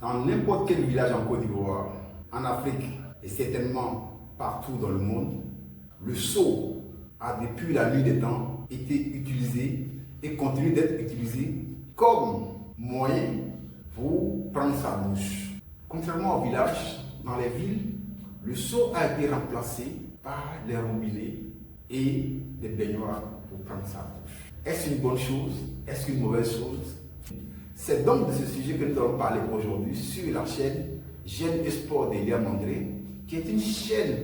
Dans n'importe quel village en Côte d'Ivoire, en Afrique et certainement partout dans le monde, le seau a depuis la nuit des temps été utilisé et continue d'être utilisé comme moyen pour prendre sa douche. Contrairement au village, dans les villes, le seau a été remplacé par les robinets et des baignoires pour prendre sa douche. Est-ce une bonne chose? Est-ce une mauvaise chose? C'est donc de ce sujet que nous allons parler aujourd'hui sur la chaîne Jeûne et Sport d'Eliam André, qui est une chaîne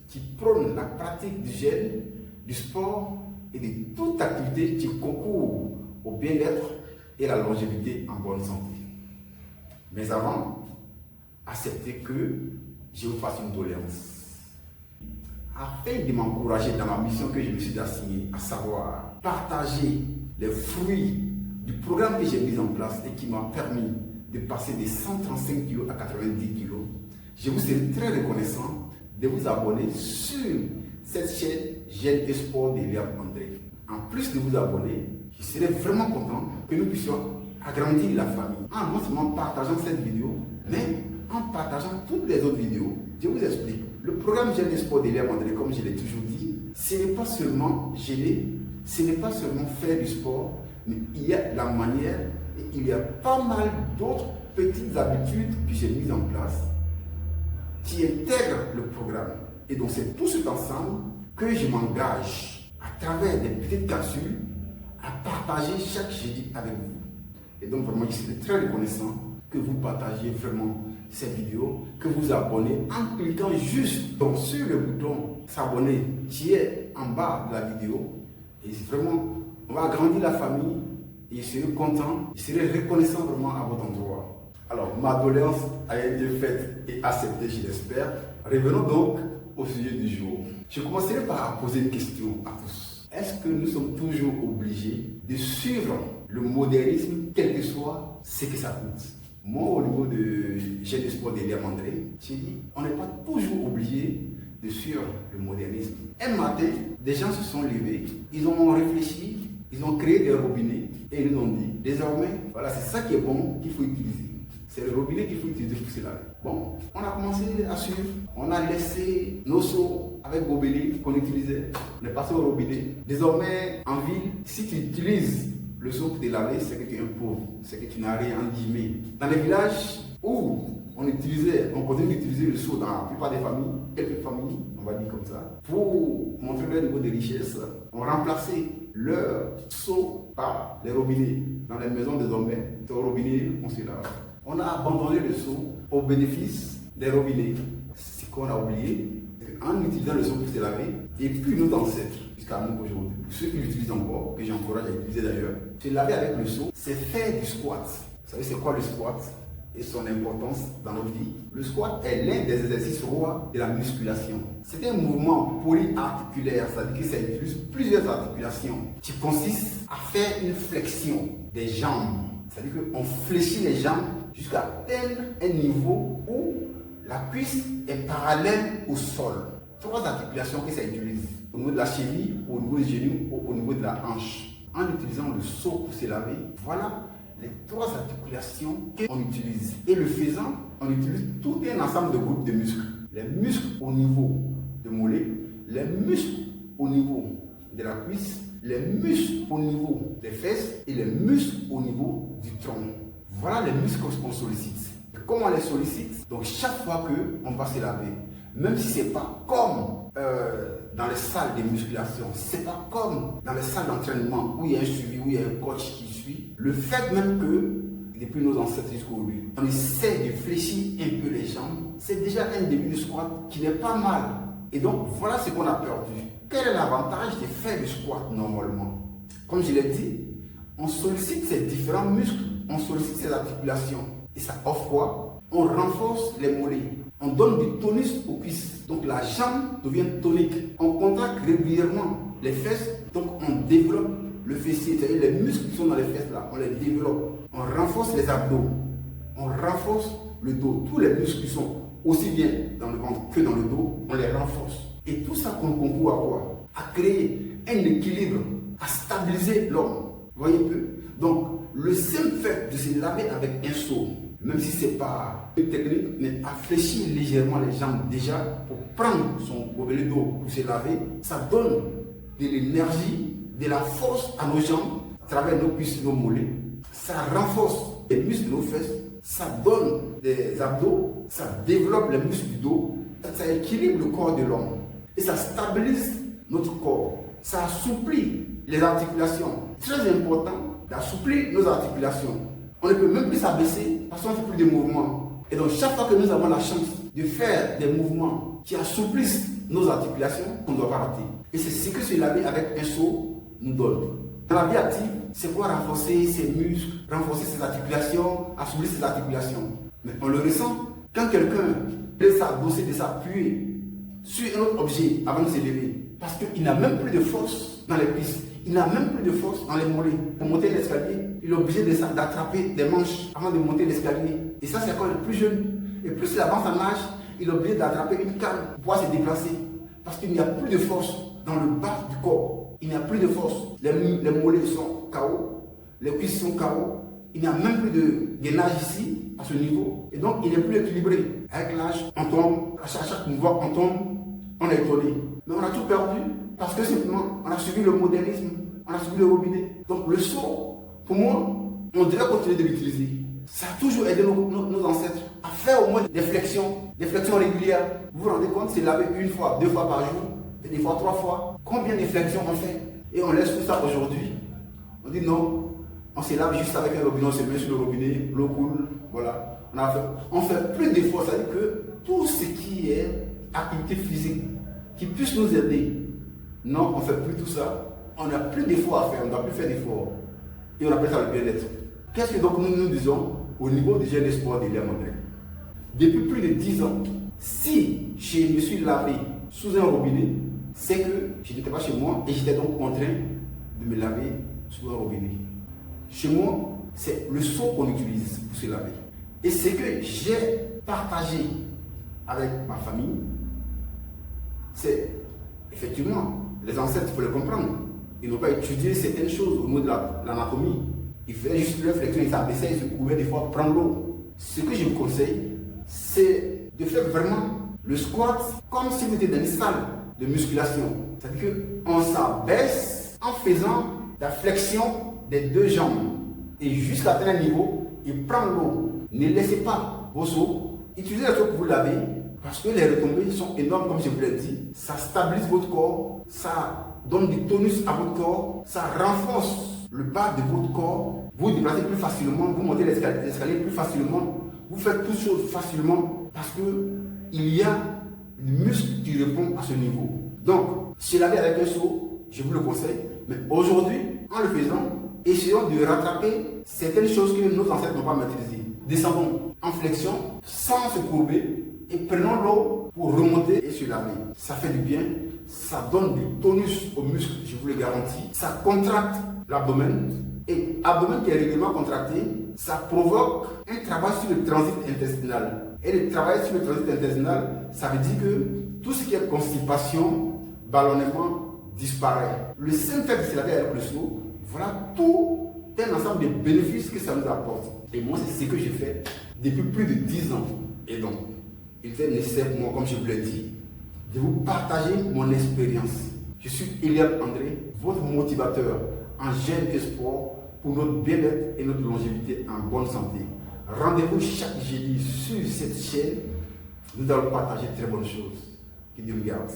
qui prône la pratique du jeûne, du sport et de toute activité qui concourt au bien-être et à la longévité en bonne santé. Mais avant, acceptez que je vous fasse une doléance. Afin de m'encourager dans la mission que je me suis assignée, à savoir partager les fruits du programme que j'ai mis en place et qui m'a permis de passer de 135 kg à 90 kg, je vous serai très reconnaissant de vous abonner sur cette chaîne Jeûne et Sport d'Eliam André. En plus de vous abonner, je serai vraiment content que nous puissions agrandir la famille en non seulement partageant cette vidéo, mais en partageant toutes les autres vidéos. Je vous explique. Le programme Jeûne et Sport d'Eliam André, comme je l'ai toujours dit, ce n'est pas seulement jeûner, ce n'est pas seulement faire du sport, mais il y a la manière et il y a pas mal d'autres petites habitudes que j'ai mises en place qui intègrent le programme. Et donc c'est tout cet ensemble que je m'engage à travers des petites capsules à partager chaque jeudi avec vous. Et donc vraiment je serai très reconnaissant que vous partagiez vraiment cette vidéo, que vous abonnez en cliquant juste donc, sur le bouton s'abonner qui est en bas de la vidéo. Et vraiment, on va agrandir la famille et je serai content, je serai reconnaissant vraiment à votre endroit. Alors, ma doléance a été faite et acceptée, je l'espère. Revenons donc au sujet du jour. Je commencerai par poser une question à tous. Est-ce que nous sommes toujours obligés de suivre le modernisme, quel que soit ce que ça coûte? Moi, au niveau de Jeûne et Sport d'Eliam André, j'ai dit, on n'est pas toujours obligé de suivre le modernisme. Un matin, des gens se sont levés, ils ont réfléchi, ils ont créé des robinets et ils nous ont dit, désormais, voilà, c'est ça qui est bon qu'il faut utiliser. C'est le robinet qu'il faut utiliser pour se laver. Bon, on a commencé à suivre, on a laissé nos seaux avec gobelet qu'on utilisait, on est passé au robinet. Désormais, en ville, si tu utilises le seau pour te laver, c'est que tu es un pauvre, c'est que tu n'as rien endimé. Dans les villages où on continue d'utiliser le seau dans la plupart des familles, quelques familles, on va dire comme ça, pour montrer leur niveau de richesse, on remplaçait leur seau par les robinets. Dans les maisons désormais, c'est au robinet, on se lave. On a abandonné le seau au bénéfice des robinets. Ce qu'on a oublié, c'est qu'en utilisant le seau pour se laver, et puis nos ancêtres, jusqu'à nous aujourd'hui, pour ceux qui l'utilisent encore, que j'encourage à utiliser d'ailleurs, se laver avec le seau, c'est faire du squat. Vous savez c'est quoi le squat et son importance dans notre vie? Le squat est l'un des exercices rois de la musculation. C'est un mouvement polyarticulaire, c'est-à-dire que ça utilise plusieurs articulations, qui consiste à faire une flexion des jambes. C'est-à-dire qu'on fléchit les jambes jusqu'à atteindre un niveau où la cuisse est parallèle au sol. 3 articulations que ça utilise, au niveau de la cheville, au niveau du genou ou au niveau de la hanche. En utilisant le seau pour se laver, voilà les 3 articulations qu'on utilise. Et le faisant, on utilise tout un ensemble de groupes de muscles. Les muscles au niveau de mollet, les muscles au niveau de la cuisse, les muscles au niveau des fesses et les muscles au niveau du tronc. Voilà les muscles qu'on sollicite. Et comment on les sollicite? Donc chaque fois qu'on va se laver, même si ce n'est pas comme dans les salles de musculation, si ce n'est pas comme dans les salles d'entraînement où il y a un suivi, où il y a un coach qui suit, le fait même que, depuis nos ancêtres jusqu'aujourd'hui, on essaie de fléchir un peu les jambes, c'est déjà un début de squat qui n'est pas mal. Et donc voilà ce qu'on a perdu. Quel est l'avantage de faire du squat normalement? Comme je l'ai dit, on sollicite ces différents muscles, on sollicite ces articulations. Et ça offre quoi? On renforce les mollets. On donne du tonus aux cuisses. Donc la jambe devient tonique. On contracte régulièrement les fesses. Donc on développe le fessier. C'est-à-dire les muscles qui sont dans les fesses là, on les développe. On renforce les abdos. On renforce le dos. Tous les muscles qui sont aussi bien dans le ventre que dans le dos, on les renforce. Et tout ça concourt à quoi? À créer un équilibre, à stabiliser l'homme. Vous voyez un peu? Donc le simple fait de se laver avec un seau, même si ce n'est pas une technique, mais à fléchir légèrement les jambes déjà pour prendre son gobelet d'eau pour se laver, ça donne de l'énergie, de la force à nos jambes, à travers nos cuisses et nos mollets. Ça renforce les muscles de nos fesses, ça donne des abdos, ça développe les muscles du dos, ça équilibre le corps de l'homme et ça stabilise notre corps. Ça assouplit les articulations. Très important d'assouplir nos articulations. On ne peut même plus s'abaisser parce qu'on ne fait plus de mouvements. Et donc chaque fois que nous avons la chance de faire des mouvements qui assouplissent nos articulations, on ne doit pas rater. Et c'est ce que se laver avec un seau nous donne. Dans la vie active, c'est quoi renforcer ses muscles, renforcer ses articulations, assouplir ses articulations. Mais on le ressent quand quelqu'un laisse s'abosser, de s'appuyer sur un autre objet avant de se lever. Parce qu'il n'a même plus de force dans les cuisses. Il n'a même plus de force dans les mollets. Pour monter l'escalier, il est obligé d'attraper des manches avant de monter l'escalier. Et ça, c'est quand il est plus jeune. Et plus il avance en âge, il est obligé d'attraper une canne pour pouvoir se déplacer. Parce qu'il n'y a plus de force dans le bas du corps. Il n'y a plus de force. Les mollets sont KO. Les cuisses sont KO. Il n'y a même plus de gainage ici, à ce niveau. Et donc, il n'est plus équilibré. Avec l'âge, on tombe. À chaque mouvement, on tombe. On est étonné. Mais on a tout perdu parce que simplement, on a suivi le modernisme. On a suivi le robinet. Donc, le seau, pour moi, on devrait continuer de l'utiliser. Ça a toujours aidé nos ancêtres à faire au moins des flexions régulières. Vous vous rendez compte, c'est laver une fois, 2 fois par jour, et des fois 3 fois. Combien de flexions on fait? Et on laisse tout ça aujourd'hui. On dit non, on se lave juste avec un robinet, on se met sur le robinet, l'eau coule, voilà. On fait plus d'efforts, c'est-à-dire que tout ce qui est activité physique qui puisse nous aider, non, on ne fait plus tout ça. On n'a plus d'efforts à faire, on ne doit plus faire d'efforts. Et on appelle ça le bien-être. Qu'est-ce que donc nous disons au niveau du jeune espoir d'Elia Mandré? Depuis plus de 10 ans, si je me suis lavé sous un robinet, c'est que je n'étais pas chez moi et j'étais donc contraint de me laver sous un robinet. Chez moi, c'est le seau qu'on utilise pour se laver. Et ce que j'ai partagé avec ma famille, c'est effectivement, les ancêtres, il faut le comprendre. Ils n'ont pas étudié certaines choses au niveau de l'anatomie. Ils faisaient juste leur flexion, ils s'abaissaient, ils se couvraient des fois pour prendre l'eau. Ce que je vous conseille, c'est de faire vraiment le squat comme si vous étiez dans une salle de musculation. C'est-à-dire qu'on s'abaisse en faisant la flexion des 2 jambes. Et jusqu'à atteindre un niveau, il prend l'eau. Ne laissez pas vos seaux. Utilisez la seau pour vous laver parce que les retombées sont énormes, comme je vous l'ai dit. Ça stabilise votre corps, ça donne du tonus à votre corps, ça renforce le bas de votre corps. Vous déplacez plus facilement, vous montez l'escalier plus facilement, vous faites toutes choses facilement parce qu'il y a le muscle qui répond à ce niveau. Donc, se laver avec un seau, je vous le conseille, mais aujourd'hui, en le faisant, essayons de rattraper certaines choses que nos ancêtres n'ont pas maîtrisées. Descendons en flexion sans se courber et prenons l'eau pour remonter et se laver. Ça fait du bien, ça donne du tonus aux muscles, je vous le garantis. Ça contracte l'abdomen et l'abdomen qui est régulièrement contracté, ça provoque un travail sur le transit intestinal. Et le travail sur le transit intestinal, ça veut dire que tout ce qui est constipation, ballonnement disparaît. Le simple fait de se laver avec le seau, voilà tout un ensemble de bénéfices que ça nous apporte. Et moi, c'est ce que j'ai fait depuis plus de 10 ans. Et donc, il était nécessaire pour moi, comme je vous l'ai dit, de vous partager mon expérience. Je suis Eliab André, votre motivateur en jeune espoir pour notre bien-être et notre longévité en bonne santé. Rendez-vous chaque jeudi sur cette chaîne. Nous allons partager de très bonnes choses. Que Dieu vous garde.